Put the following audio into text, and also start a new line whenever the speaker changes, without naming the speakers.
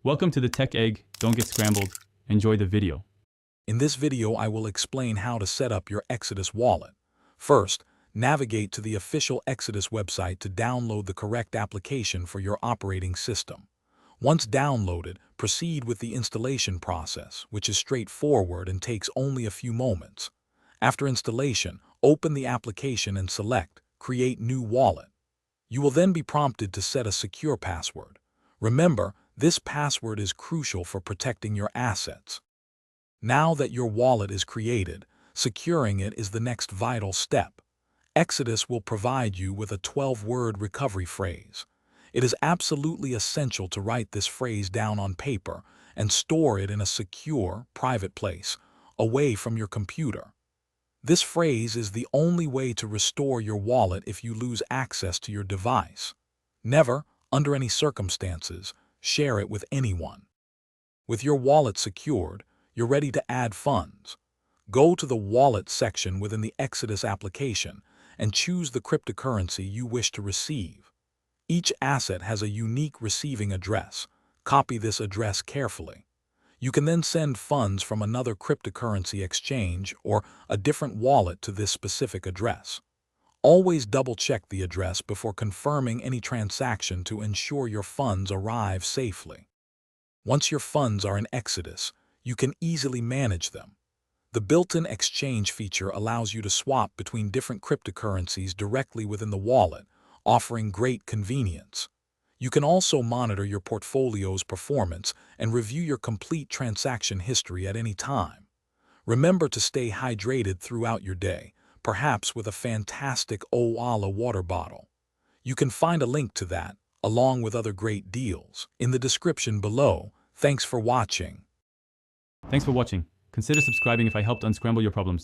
Welcome to the Tech Egg. Don't get scrambled. Enjoy the video.
In this video, I will explain how to set up your Exodus wallet. First, navigate to the official Exodus website to download the correct application for your operating system. Once downloaded, proceed with the installation process, which is straightforward and takes only a few moments. After installation, open the application and select Create New Wallet. You will then be prompted to set a secure password. Remember, this password is crucial for protecting your assets. Now that your wallet is created, securing it is the next vital step. Exodus will provide you with a 12-word recovery phrase. It is absolutely essential to write this phrase down on paper and store it in a secure, private place, away from your computer. This phrase is the only way to restore your wallet if you lose access to your device. Never, under any circumstances, share it with anyone. With your wallet secured, you're ready to add funds. Go to the Wallet section within the Exodus application and choose the cryptocurrency you wish to receive. Each asset has a unique receiving address. Copy this address carefully. You can then send funds from another cryptocurrency exchange or a different wallet to this specific address. Always double-check the address before confirming any transaction to ensure your funds arrive safely. Once your funds are in Exodus, you can easily manage them. The built-in exchange feature allows you to swap between different cryptocurrencies directly within the wallet, offering great convenience. You can also monitor your portfolio's performance and review your complete transaction history at any time. Remember to stay hydrated throughout your day, perhaps with a fantastic Oala water bottle. You can find a link to that, along with other great deals, in the description below. Thanks for watching.
Thanks for watching. Consider subscribing if I helped unscramble your problems.